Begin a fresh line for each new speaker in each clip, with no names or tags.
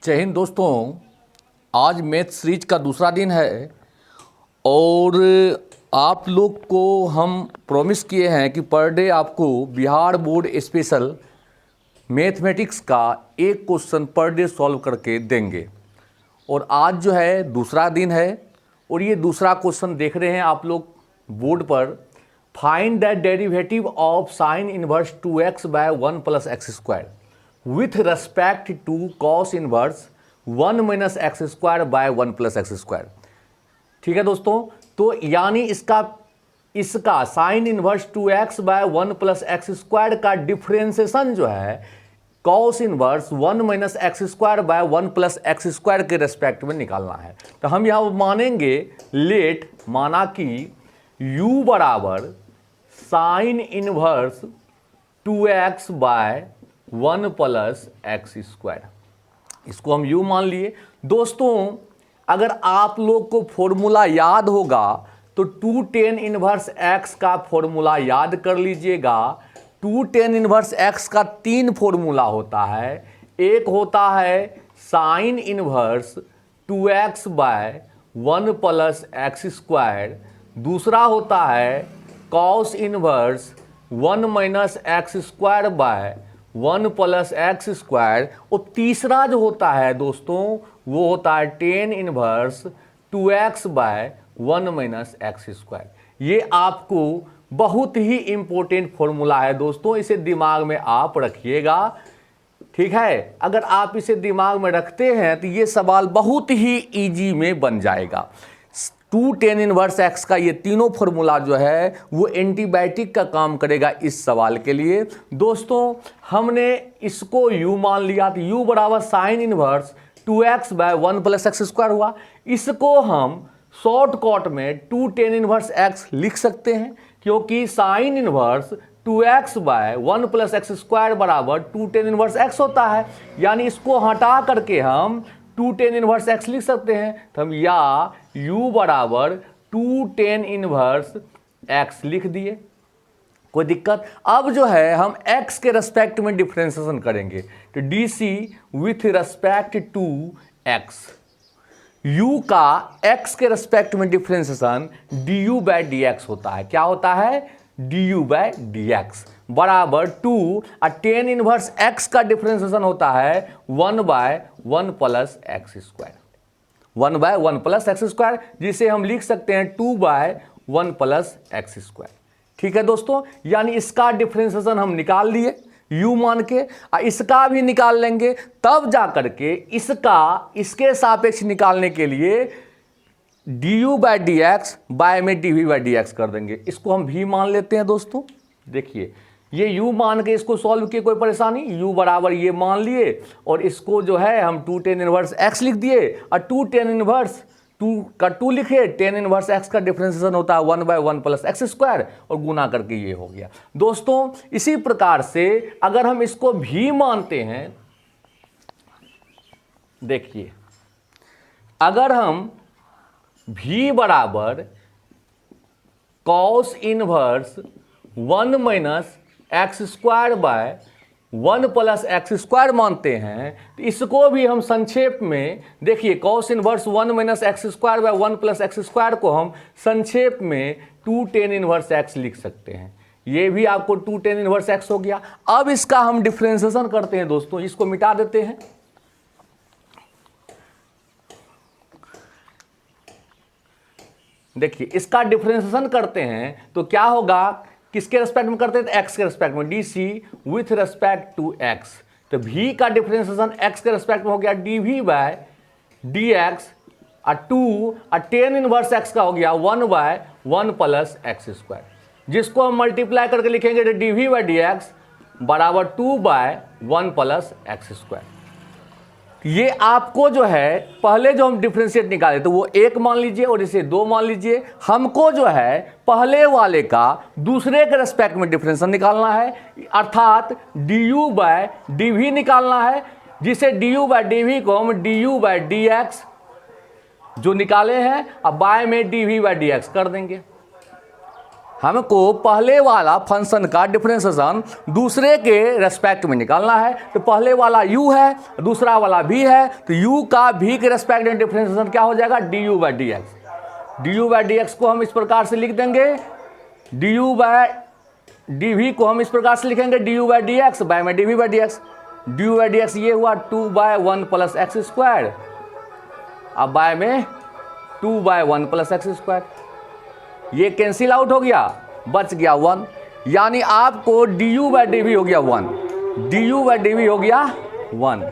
जय हिंद दोस्तों। आज मैथ सीरीज का दूसरा दिन है और आप लोग को हम प्रॉमिस किए हैं कि पर डे आपको बिहार बोर्ड स्पेशल मैथमेटिक्स का एक क्वेश्चन पर डे सॉल्व करके देंगे। और आज जो है दूसरा दिन है और ये दूसरा क्वेश्चन देख रहे हैं आप लोग बोर्ड पर। Find the derivative of sine inverse 2x by 1 plus x square with respect to cos inverse 1 minus x square by 1 plus x square. ठीक है दोस्तों, तो यानी इसका sine inverse 2x by 1 plus x square का differentiation जो है cos inverse 1 minus x square by 1 plus x square के रेस्पेक्ट में निकालना है। तो हम यहाँ मानेंगे लेट माना कि u बराबर sine inverse 2x by 1 plus x square, इसको हम u मान लिए। दोस्तों अगर आप लोग को फॉर्मूला याद होगा तो 2 tan इनवर्स x का फॉर्मूला याद कर लीजिएगा। 2 tan इनवर्स x का 3 फॉर्मूला होता है। एक होता है sine inverse 2x by 1 plus x square, दूसरा होता है cos inverse 1 minus x square by 1 plus x square, और तीसरा जो होता है दोस्तों वो होता है tan inverse 2x by 1 minus x square. ये आपको बहुत ही इंपॉर्टेंट फॉर्मूला है दोस्तों, इसे दिमाग में आप रखिएगा। ठीक है, अगर आप इसे दिमाग में रखते हैं तो ये सवाल बहुत ही इजी में बन जाएगा। 2 tan इनवर्स x का ये तीनों फॉर्मूला जो है वो एंटीबायोटिक का काम करेगा इस सवाल के लिए। दोस्तों हमने इसको u मान लिया तो u बराबर sine inverse 2x by 1 plus x square हुआ। इसको हम शॉर्टकट में 2 tan इनवर्स x लिख सकते हैं, क्योंकि sine inverse 2x by 1 plus x square बराबर 2 tan इनवर्स x होता है। यानी इसको हटा करके हम 2 tan इनवर्स x लिख सकते हैं। तो हम या u बराबर 2 tan इनवर्स x लिख दिए, कोई दिक्कत। अब जो है हम x के रेस्पेक्ट में डिफरेंशिएशन करेंगे तो dc with respect to x, u का x के रेस्पेक्ट में डिफरेंशिएशन du बाय dx होता है। क्या होता है? du बाय dx बराबर 2 और tan इनवर्स x का डिफरेंशिएशन होता है 1 by 1 plus x square, 1 by 1 plus x square, जिसे हम लिख सकते हैं 2 बाय 1 प्लस एक्स स्क्वायर। ठीक है दोस्तों, यानी इसका डिफरेंशिएशन हम निकाल लिए u मान के, और इसका भी निकाल लेंगे। तब जा करके इसके सापेक्ष निकालने के लिए du बाय dx बाय में dv बाय dx कर देंगे। इसको हम v मान लेते हैं दोस्तों। देखिए ये u मान के इसको सॉल्व किए, कोई परेशानी, u बराबर ये मान लिए और इसको जो है हम 2 tan इनवर्स x लिख दिए और 2 tan इनवर्स 2 का 2 लिखे। tan इनवर्स x का डिफरेंशिएशन होता है 1 बाय 1 प्लस एक्स स्क्वायर और गुना करके ये हो गया। दोस्तों इसी प्रकार से अगर हम इसको भी मानते हैं, देखिए अगर हम v बराबर cos inverse 1 minus x square by 1 plus x square मानते हैं तो इसको भी हम संक्षेप में, देखिए cos inverse 1 minus x square by 1 plus x square को हम संक्षेप में 2 tan इनवर्स x लिख सकते हैं। ये भी आपको 2 tan इनवर्स x हो गया। अब इसका हम डिफरेंशिएशन करते हैं दोस्तों, इसको मिटा देते हैं। देखिए इसका डिफरेंशिएशन करते हैं तो क्या होगा, किसके रेस्पेक्ट में करते हैं? तो x के रेस्पेक्ट में, dc with respect to x। तो v का डिफरेंशिएशन x के रेस्पेक्ट में हो गया dv बाय dx और 2 और tan इनवर्स x का हो गया 1 बाय 1 प्लस एक्स स्क्वायर, जिसको हम मल्टीप्लाई करके लिखेंगे तो dv बाय dx बराबर 2 बाय 1 प्लस एक्स स्क्वायर। ये आपको जो है पहले जो हम डिफरेंशिएट निकाले तो वो 1 मान लीजिए और इसे 2 मान लीजिए। हमको जो है पहले वाले का दूसरे के रेस्पेक्ट में डिफरेंशिएशन निकालना है, अर्थात du बाय dv निकालना है, जिसे du बाय dv को हम du बाय dx जो निकाले हैं अब बाय में dv बाय dx कर देंगे। हमको पहले वाला फंक्शन का डिफरेंशिएशन दूसरे के रेस्पेक्ट में निकालना है। तो पहले वाला u है, दूसरा वाला v है, तो u का v के रेस्पेक्ट में डिफरेंशिएशन क्या हो जाएगा, du/dx। du/dx को हम इस प्रकार से लिख देंगे, du/dv को हम इस प्रकार से लिखेंगे du/dx, बाय में dv/dx। du/dx ये हुआ 2/1 प्लस एक्स स्क्वायर, अब बाय में 2/1 प्लस एक्स स्क्वायर, ये कैंसिल आउट हो गया, बच गया 1, यानी आपको du/dv हो गया 1, du/dv हो गया 1।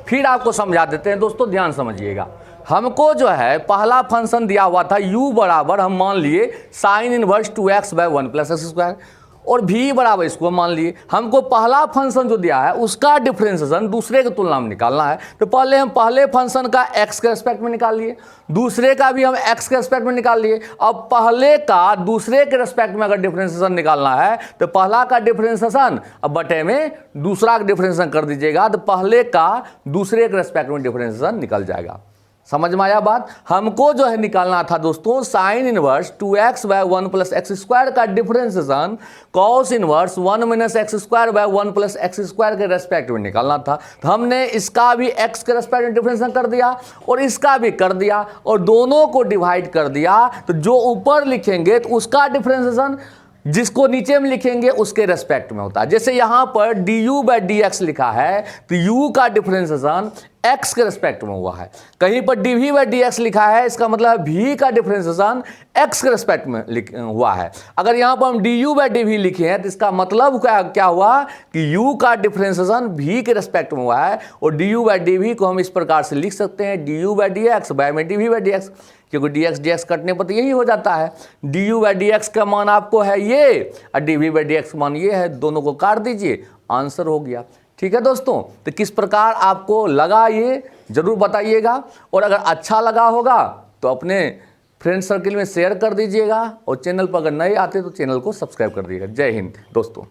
फिर आपको समझा देते हैं दोस्तों, ध्यान समझिएगा। हमको जो है पहला फंक्शन दिया हुआ था u बराबर हम मान लिए sign inverse 2x/1 plus x square, और v बराबर इसको मान लिए। हमको पहला फंक्शन जो दिया है उसका डिफरेंशिएशन दूसरे की तुलना में निकालना है। तो पहले हम पहले फंक्शन का x के रेस्पेक्ट में निकाल लिए, दूसरे का भी हम x के रेस्पेक्ट में निकाल लिए। अब पहले का दूसरे के रेस्पेक्ट में अगर डिफरेंशिएशन निकालना है तो पहला का डिफरेंशिएशन अब बटे में दूसरा का डिफरेंशिएशन कर दीजिएगा, तो पहले का दूसरे के रेस्पेक्ट में डिफरेंशिएशन निकल जाएगा। समझ में आया बात। हमको जो है निकालना था दोस्तों sine inverse 2x/1 plus x square का differentiation cos inverse 1 minus x square by 1 plus x square के रेस्पेक्ट में निकालना था। तो हमने इसका भी x के रेस्पेक्ट में डिफरेंशिएशन कर दिया और इसका भी कर दिया और दोनों को डिवाइड कर दिया। तो जो ऊपर लिखेंगे तो उसका डिफरेंशिएशन जिसको नीचे में लिखेंगे उसके रेस्पेक्ट में होता है। जैसे यहां पर du/dx लिखा है तो u का डिफरेंशिएशन x के रेस्पेक्ट में हुआ है, कहीं पर dv/dx लिखा है, इसका मतलब v का डिफरेंशिएशन x के रेस्पेक्ट में हुआ है। अगर यहां पर हम du/dv लिखे हैं तो इसका मतलब क्या हुआ कि u का डिफरेंशिएशन v के रेस्पेक्ट में हुआ है, और du/dv को हम इस प्रकार से लिख सकते हैं du/dx बाय में dv/dx, क्योंकि dx कटने पर तो यही हो जाता है। du/dx का मान आपको है ये और dv/dx का मान ये है, दोनों को काट दीजिए, आंसर हो गया। ठीक है दोस्तों, तो किस प्रकार आपको लगा ये जरूर बताइएगा, और अगर अच्छा लगा होगा तो अपने फ्रेंड सर्किल में शेयर कर दीजिएगा, और चैनल पर अगर नए आते तो चैनल को सब्सक्राइब कर दीजिएगा। जय हिंद दोस्तों।